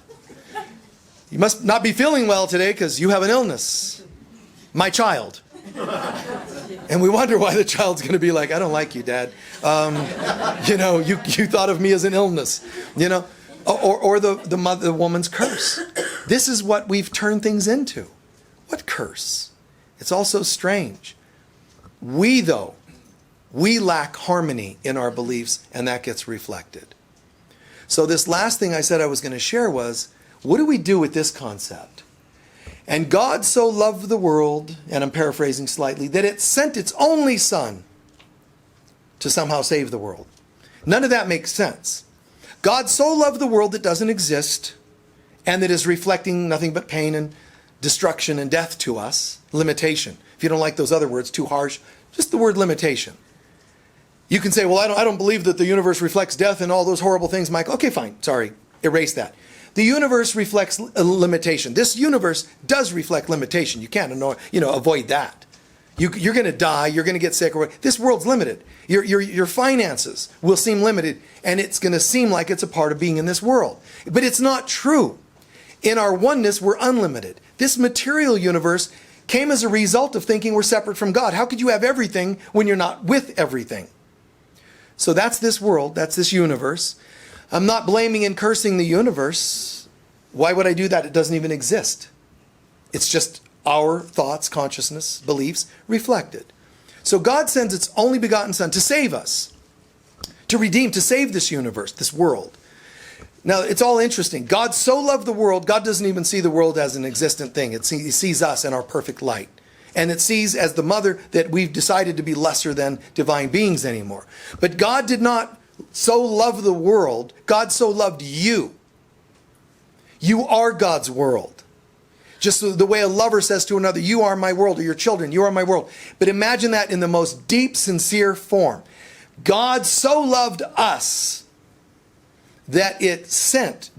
You must not be feeling well today because you have an illness. My child. And we wonder why the child's going to be like, I don't like you, Dad. You thought of me as an illness. Or the woman's curse. This is what we've turned things into. What curse? It's all so strange. We lack harmony in our beliefs, and that gets reflected. So this last thing I said I was going to share was, what do we do with this concept? And God so loved the world, and I'm paraphrasing slightly, that it sent its only Son to somehow save the world. None of that makes sense. God so loved the world that doesn't exist, and that is reflecting nothing but pain and destruction and death to us. Limitation. If you don't like those other words, too harsh, just the word limitation. You can say, well, I don't believe that the universe reflects death and all those horrible things, Michael. Okay, fine. Sorry. Erase that. The universe reflects a limitation. This universe does reflect limitation. You can't avoid that. You're going to die. You're going to get sick. This world's limited. Your finances will seem limited, and it's going to seem like it's a part of being in this world. But it's not true. In our oneness, we're unlimited. This material universe came as a result of thinking we're separate from God. How could you have everything when you're not with everything? So that's this world. That's this universe. I'm not blaming and cursing the universe. Why would I do that? It doesn't even exist. It's just our thoughts, consciousness, beliefs reflected. So God sends its only begotten Son to save us, to redeem, to save this universe, this world. Now, it's all interesting. God so loved the world, God doesn't even see the world as an existent thing. He sees us in our perfect light. And it sees as the mother that we've decided to be lesser than divine beings anymore. But God did not so love the world. God so loved you. You are God's world. Just the way a lover says to another, you are my world, or your children, you are my world. But imagine that in the most deep, sincere form. God so loved us that it sent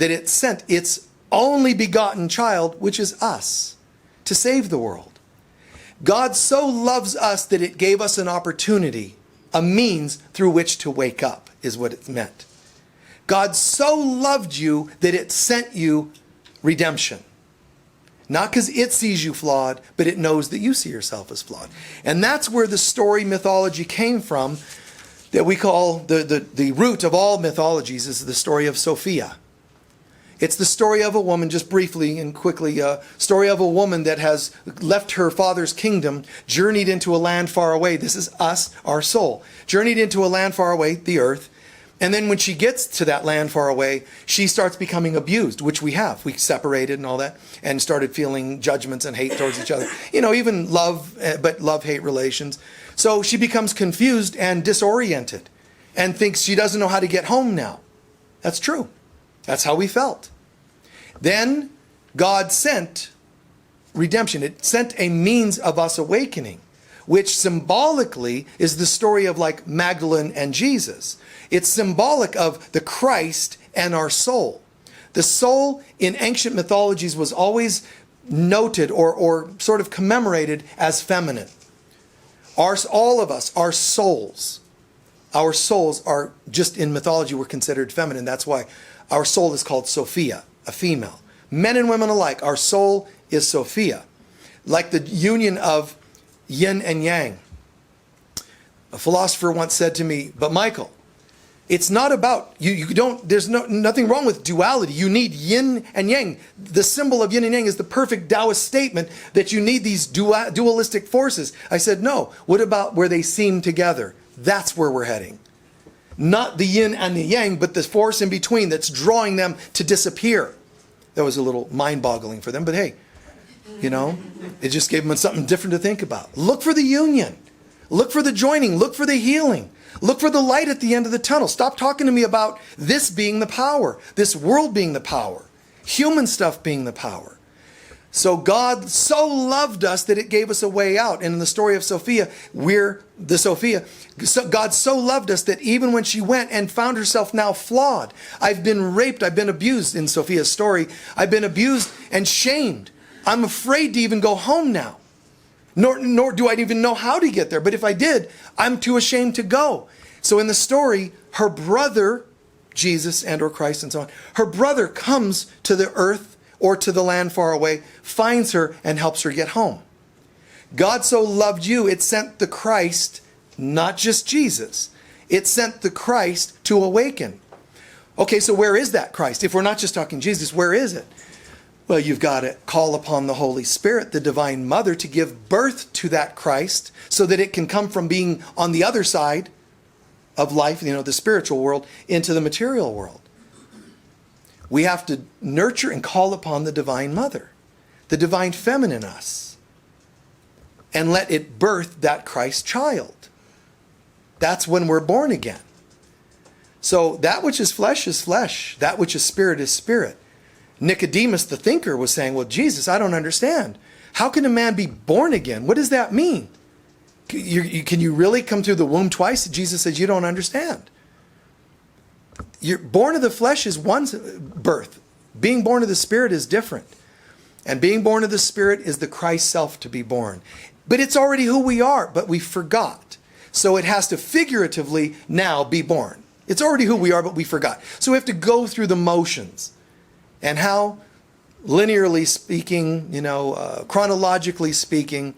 its only begotten child, which is us, to save the world. God so loves us that it gave us an opportunity, a means through which to wake up, is what it meant. God so loved you that it sent you redemption. Not because it sees you flawed, but it knows that you see yourself as flawed. And that's where the story mythology came from, that we call the root of all mythologies is the story of Sophia. It's the story of a woman, just briefly and quickly, story of a woman that has left her father's kingdom, journeyed into a land far away. This is us, our soul. Journeyed into a land far away, the earth. And then when she gets to that land far away, she starts becoming abused, which we have. We separated and all that, and started feeling judgments and hate towards each other. Even love, but love-hate relations. So she becomes confused and disoriented and thinks she doesn't know how to get home now. That's true. That's how we felt. Then God sent redemption. It sent a means of us awakening, which symbolically is the story of like Magdalene and Jesus. It's symbolic of the Christ and our soul. The soul in ancient mythologies was always noted or sort of commemorated as feminine. All of us, our souls are, just in mythology, we're considered feminine. That's why our soul is called Sophia, a female. Men and women alike, our soul is Sophia. Like the union of yin and yang. A philosopher once said to me, but Michael, it's not about, there's nothing wrong with duality. You need yin and yang. The symbol of yin and yang is the perfect Taoist statement that you need these dualistic forces. I said, no. What about where they seem together? That's where we're heading. Not the yin and the yang, but the force in between that's drawing them to disappear. That was a little mind-boggling for them, but hey, it just gave them something different to think about. Look for the union. Look for the joining. Look for the healing. Look for the light at the end of the tunnel. Stop talking to me about this being the power, this world being the power, human stuff being the power. So God so loved us that it gave us a way out. And in the story of Sophia, God so loved us that even when she went and found herself now flawed, I've been raped, I've been abused in Sophia's story. I've been abused and shamed. I'm afraid to even go home now. Nor do I even know how to get there. But if I did, I'm too ashamed to go. So in the story, her brother, Jesus and or Christ and so on, her brother comes to the earth or to the land far away, finds her and helps her get home. God so loved you, it sent the Christ, not just Jesus. It sent the Christ to awaken. Okay, so where is that Christ? If we're not just talking Jesus, where is it? Well, you've got to call upon the Holy Spirit, the Divine Mother, to give birth to that Christ so that it can come from being on the other side of life, the spiritual world, into the material world. We have to nurture and call upon the Divine Mother, the Divine Feminine in us, and let it birth that Christ child. That's when we're born again. So that which is flesh, that which is spirit. Nicodemus, the thinker, was saying, well, Jesus, I don't understand. How can a man be born again? What does that mean? Can you really come through the womb twice? Jesus says, you don't understand. You're born of the flesh is one birth. Being born of the Spirit is different. And being born of the Spirit is the Christ self to be born. But it's already who we are, but we forgot. So it has to figuratively now be born. It's already who we are, but we forgot. So we have to go through the motions. And how, linearly speaking, chronologically speaking,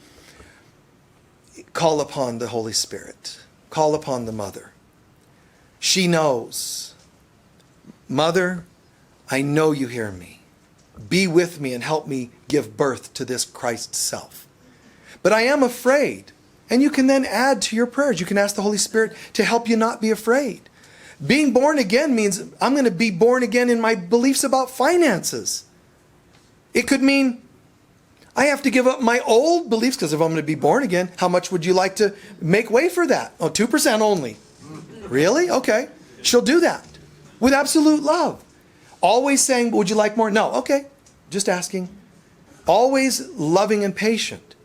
call upon the Holy Spirit. Call upon the Mother. She knows. Mother, I know you hear me. Be with me and help me give birth to this Christ self. But I am afraid. And you can then add to your prayers. You can ask the Holy Spirit to help you not be afraid. Being born again means I'm going to be born again in my beliefs about finances. It could mean I have to give up my old beliefs, because if I'm going to be born again, how much would you like to make way for that? Oh, 2% only. Really? Okay. She'll do that with absolute love. Always saying, would you like more? No. Okay. Just asking. Always loving and patient.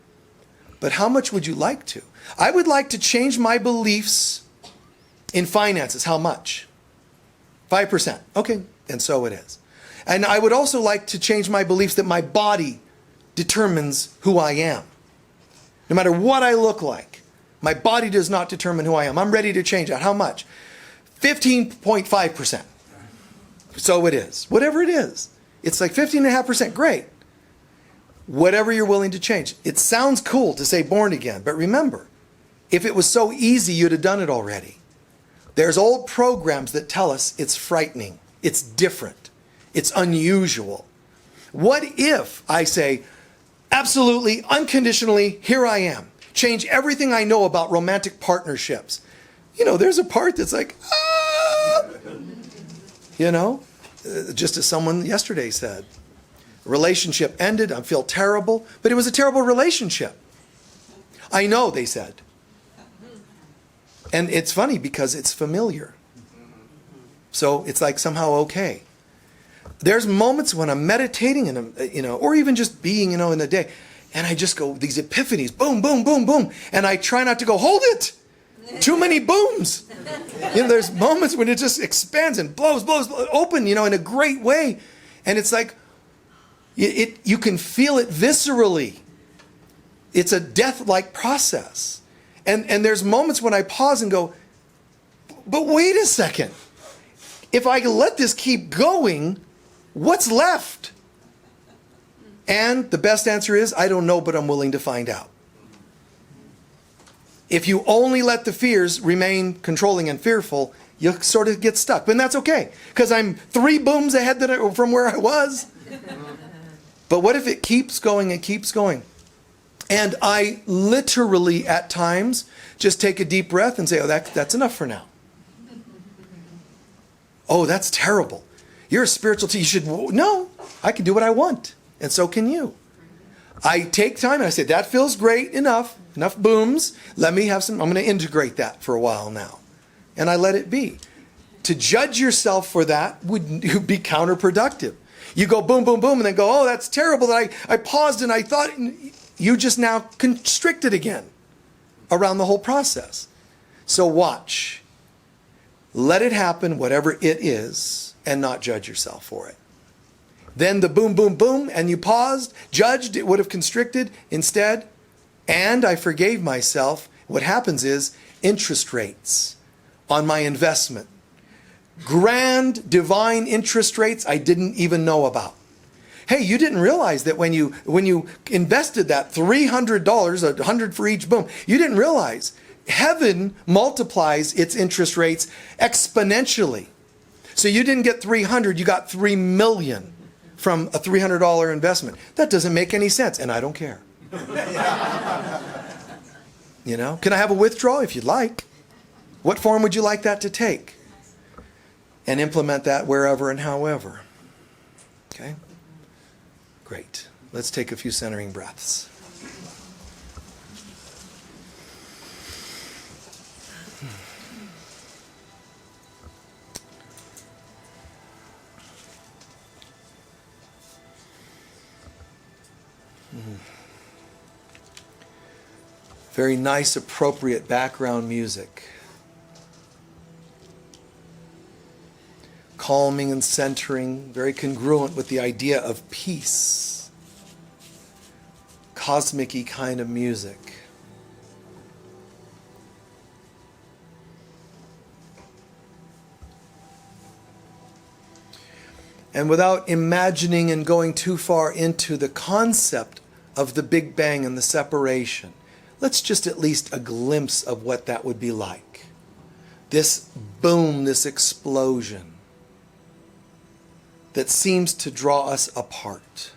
But how much would you like to? I would like to change my beliefs in finances. How much? 5%. Okay. And so it is. And I would also like to change my beliefs that my body determines who I am. No matter what I look like, my body does not determine who I am. I'm ready to change that. How much? 15.5%. So it is. Whatever it is. It's like 15.5%. Great. Whatever you're willing to change. It sounds cool to say born again, but remember, if it was so easy, you'd have done it already. There's old programs that tell us it's frightening, it's different, it's unusual. What if I say, absolutely, unconditionally, here I am. Change everything I know about romantic partnerships. There's a part that's like, just as someone yesterday said. Relationship ended, I feel terrible, but it was a terrible relationship. I know, they said. And it's funny because it's familiar. So it's like somehow okay. There's moments when I'm meditating and or even just being, in the day, and I just go, these epiphanies, boom, boom, boom, boom. And I try not to go, hold it. Too many booms. There's moments when it just expands and blows open, in a great way. And it's like, you can feel it viscerally. It's a death-like process. And there's moments when I pause and go, but wait a second. If I let this keep going, what's left? And the best answer is, I don't know, but I'm willing to find out. If you only let the fears remain controlling and fearful, you'll sort of get stuck. And that's okay, because I'm 3 booms ahead from where I was. But what if it keeps going and keeps going? And I literally, at times, just take a deep breath and say, oh, that's enough for now. Oh, that's terrible. You're a spiritual teacher. No, I can do what I want. And so can you. I take time and I say, that feels great, enough booms. Let me have some, I'm going to integrate that for a while now. And I let it be. To judge yourself for that would be counterproductive. You go boom, boom, boom, and then go, oh, that's terrible that I paused and I thought, you just now constricted again around the whole process. So watch. Let it happen, whatever it is, and not judge yourself for it. Then the boom, boom, boom, and you paused, judged, it would have constricted instead, and I forgave myself. What happens is interest rates on my investment. Grand, divine interest rates I didn't even know about. Hey, you didn't realize that when you invested that $300, $100 for each boom, you didn't realize heaven multiplies its interest rates exponentially. So you didn't get 300, you got 3 million from a $300 investment. That doesn't make any sense, and I don't care. You know, can I have a withdrawal if you'd like? What form would you like that to take? And implement that wherever and however. Okay? Great. Let's take a few centering breaths. Very nice, appropriate background music. Calming and centering, very congruent with the idea of peace. Cosmic-y kind of music. And without imagining and going too far into the concept of the Big Bang and the separation, let's just at least a glimpse of what that would be like. This boom, this explosion that seems to draw us apart.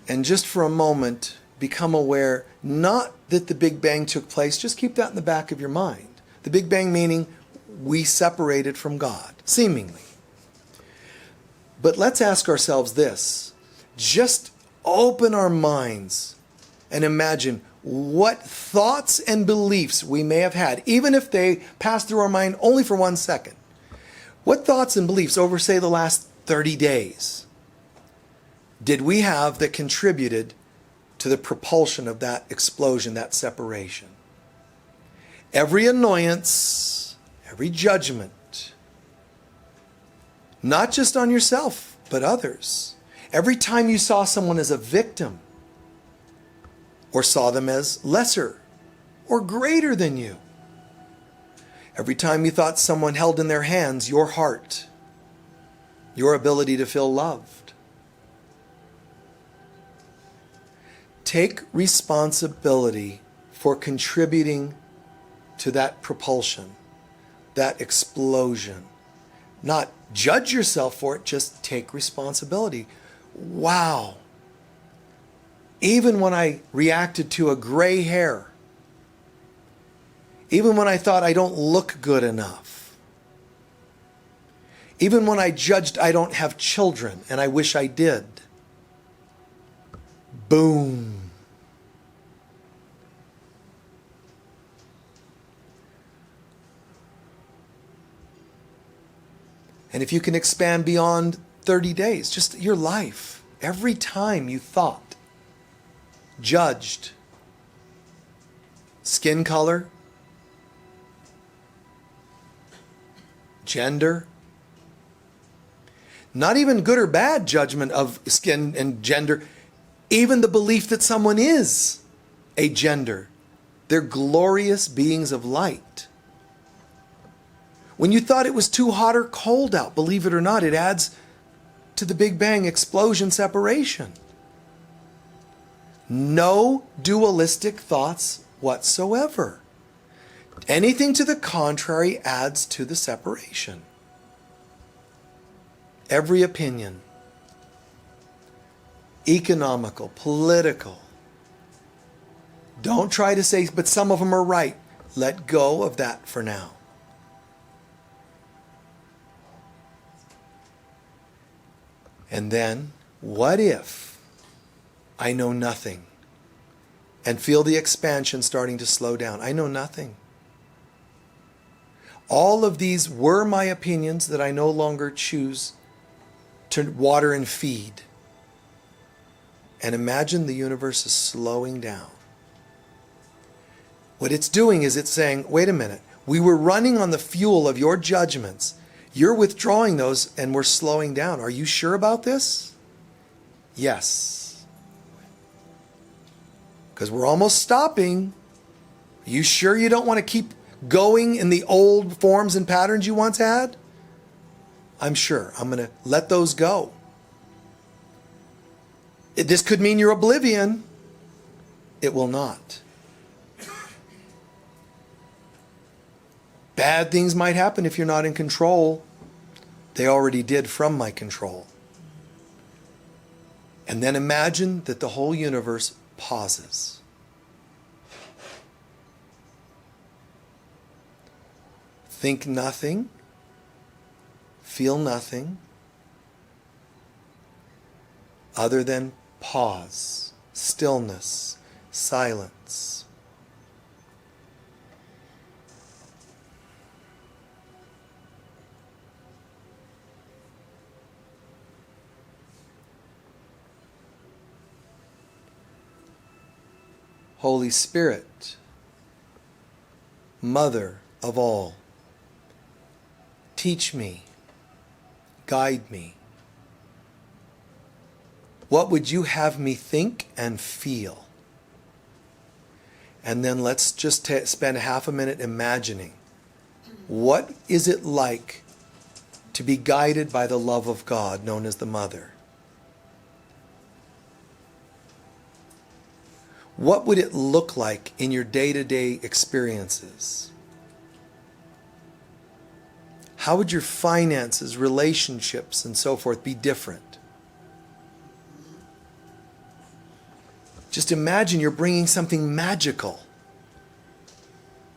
And just for a moment, become aware, not that the Big Bang took place, just keep that in the back of your mind. The Big Bang meaning we separated from God, seemingly. But let's ask ourselves this. Just open our minds and imagine what thoughts and beliefs we may have had, even if they passed through our mind only for 1 second. What thoughts and beliefs over, say, the last 30 days did we have that contributed to the propulsion of that explosion, that separation? Every annoyance, every judgment, not just on yourself, but others. Every time you saw someone as a victim, or saw them as lesser or greater than you. Every time you thought someone held in their hands your heart, your ability to feel loved. Take responsibility for contributing to that propulsion, that explosion. Not judge yourself for it, just take responsibility. Wow. Even when I reacted to a gray hair, even when I thought I don't look good enough, even when I judged I don't have children and I wish I did, boom. And if you can expand beyond 30 days, just your life, every time you thought, judged, skin color, gender. Not even good or bad judgment of skin and gender. Even the belief that someone is a gender. They're glorious beings of light. When you thought it was too hot or cold out, believe it or not, it adds to the Big Bang explosion separation. No dualistic thoughts whatsoever. Anything to the contrary adds to the separation. Every opinion, economical, political. Don't try to say, but some of them are right. Let go of that for now. And then, what if I know nothing and feel the expansion starting to slow down? I know nothing. All of these were my opinions that I no longer choose to water and feed. And imagine the universe is slowing down. What it's doing is it's saying, wait a minute, we were running on the fuel of your judgments. You're withdrawing those and we're slowing down. Are you sure about this? Yes. Because we're almost stopping. Are you sure you don't want to keep going in the old forms and patterns you once had? I'm sure. I'm going to let those go. This could mean you're oblivion. It will not. Bad things might happen if you're not in control. They already did from my control. And then imagine that the whole universe pauses. Think nothing. Feel nothing. Other than pause, stillness, silence. Holy Spirit, Mother of all, teach me, guide me. What would you have me think and feel? And then let's just spend half a minute imagining. What is it like to be guided by the love of God, known as the Mother? What would it look like in your day-to-day experiences? How would your finances, relationships, and so forth be different? Just imagine you're bringing something magical.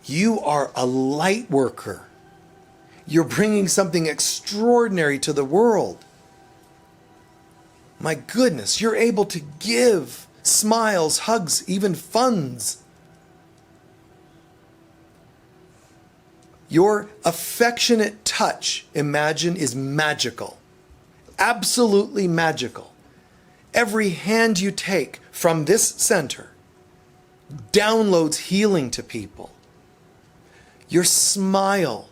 You are a light worker. You're bringing something extraordinary to the world. My goodness, you're able to give smiles, hugs, even funds. Your affectionate touch, imagine, is magical. Absolutely magical. Every hand you take from this center downloads healing to people. Your smile,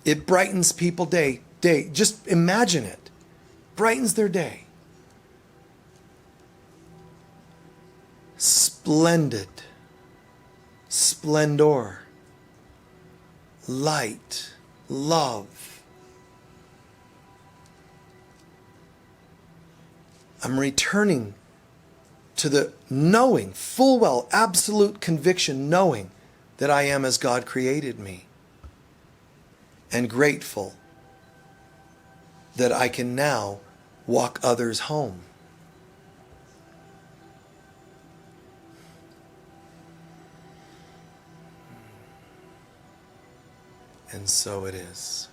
it brightens people's day. Just imagine it. Brightens their day. Splendid. Splendor. Light. Love. I'm returning to the knowing, full well, absolute conviction, knowing that I am as God created me. And grateful that I can now walk others home. And so it is.